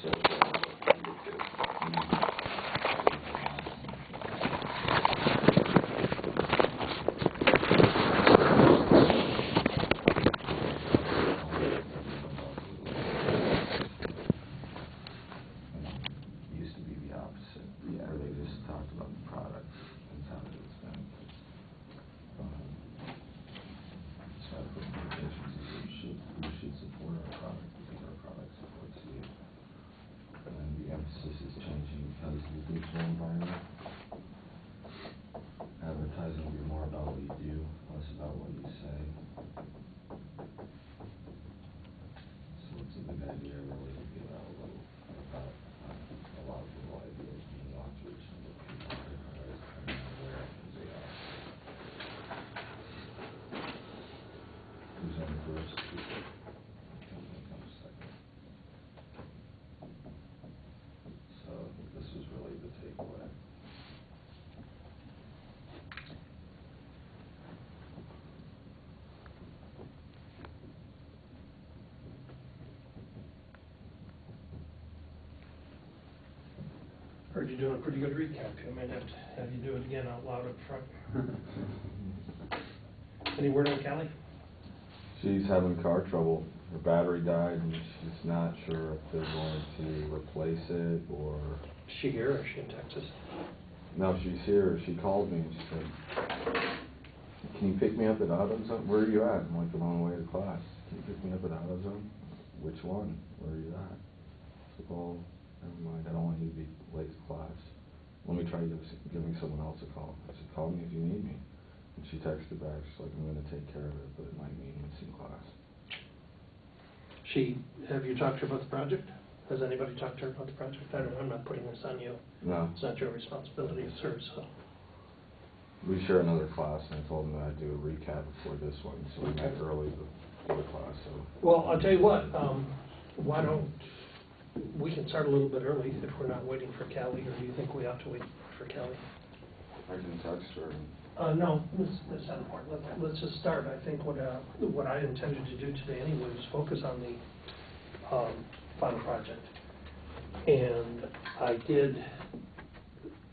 Used to be the opposite, where they just talked about the product and touted its benefits. So I put in quotations and said, you should support our product because our product supports you. And the emphasis is changing because of the digital environment. Advertising will be more about what you do, less about what you say. So it's a big idea really to get out a little about a lot of little ideas being want to reach into people in different ways depending on where they are. Who's on first? Company comes second. So this was really the takeaway. Heard you doing a pretty good recap. I might have to have you do it again out loud up front. Any word on Callie? She's having car trouble. Her battery died and she's not sure if they're going to replace it or... Is she here or is she in Texas? No, she's here. She called me and she said, can you pick me up at AutoZone? Where are you at? I'm like, I'm on the way to class. Can you pick me up at AutoZone? Which one? Where are you at? I said, well, never mind. I don't want you to be late to class. Let me try giving someone else a call. I said, call me if you need me. And she texted back. She's like, I'm going to take care of it, but it might mean missing class. Have you talked to her about the project? Has anybody talked to her about the project? I'm not putting this on you. No. It's not your responsibility, it's hers. So. We share another class, and I told them that I'd do a recap before this one, so we met early before the class. So. Well, I'll tell you what. Why don't we can start a little bit early if we're not waiting for Callie, or do you think we ought to wait for Callie? I can text her. No, that's not important. Let's just start. I think what I intended to do today anyway was focus on the final project. And I did,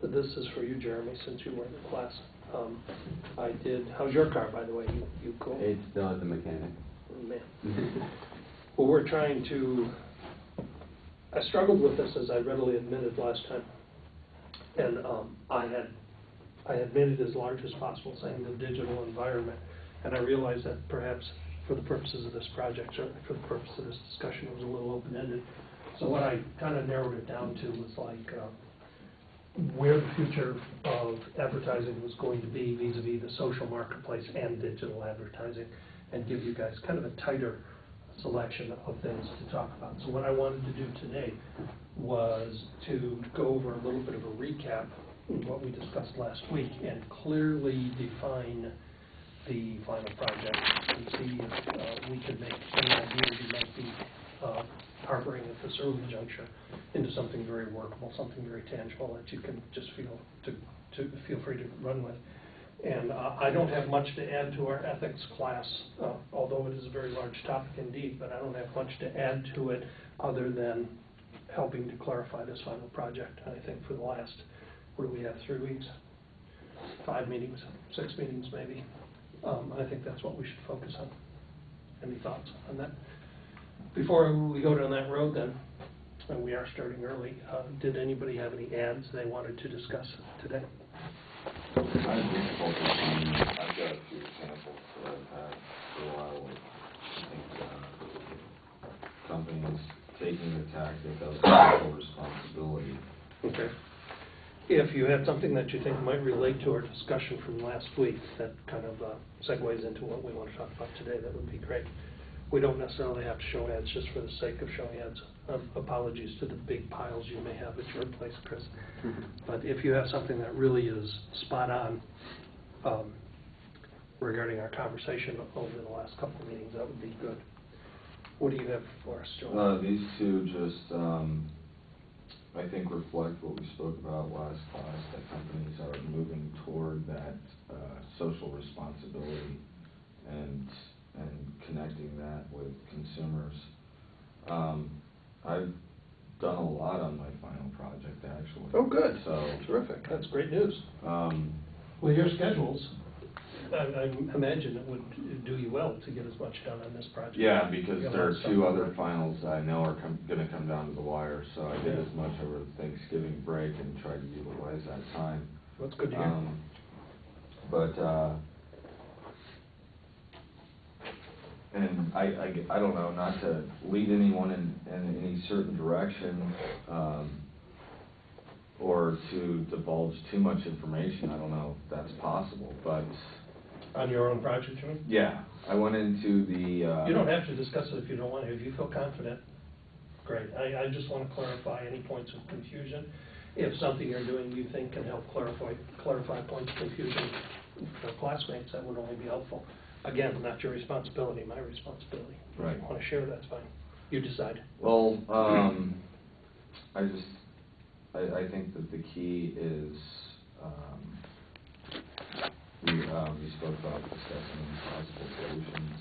this is for you, Jeremy, since you were in the class. I did, how's your car, by the way? You cool? It's still at the mechanic. Oh, man. Well, we're trying to, I struggled with this, as I readily admitted last time. And I had made it as large as possible, saying the digital environment. And I realized that perhaps for the purposes of this project, certainly for the purpose of this discussion, it was a little open-ended. So what I kind of narrowed it down to was like where the future of advertising was going to be vis-a-vis the social marketplace and digital advertising, and give you guys kind of a tighter selection of things to talk about. So what I wanted to do today was to go over a little bit of a recap of what we discussed last week and clearly define the final project and see if we could make any ideas you might be harboring at this early juncture into something very workable, something very tangible that you can just feel free to run with. And I don't have much to add to our ethics class, although it is a very large topic indeed, but I don't have much to add to it other than helping to clarify this final project. And I think for the last, what do we have, 3 weeks? 5 meetings, 6 meetings maybe. I think that's what we should focus on. Any thoughts on that? Before we go down that road then, and we are starting early, did anybody have any ads they wanted to discuss today? I've got a few examples that I've had for a while. I think companies taking the tactic of social responsibility. Okay. If you have something that you think might relate to our discussion from last week that kind of segues into what we want to talk about today, that would be great. We don't necessarily have to show ads just for the sake of showing ads. Apologies to the big piles you may have at your place, Chris. But if you have something that really is spot on regarding our conversation over the last couple of meetings, that would be good. What do you have for us, Joe? These two just, I think, reflect what we spoke about last class, that companies are moving toward that social responsibility and connecting that with consumers. I've done a lot on my final project, actually. Oh, good. So, Terrific. That's great news. Well, your schedules, I imagine it would do you well to get as much done on this project. yeah, because You got a there lot are of stuff two to other work. finals I know are gonna come down to the wire, so I did Yeah. as much over the Thanksgiving break and tried to utilize that time. That's good to hear. But, and I don't know, not to lead anyone in any certain direction, or to divulge too much information, I don't know if that's possible, but, On your own project, you mean? yeah, I went into the, You don't have to discuss it if you don't want to. If you feel confident, great. I just want to clarify any points of confusion. If something you're doing you think can help clarify points of confusion for classmates, that would only be helpful. Again, not your responsibility, my responsibility. Right. If you want to share, that's fine. You decide. well, I think that the key is, we spoke about discussing possible solutions,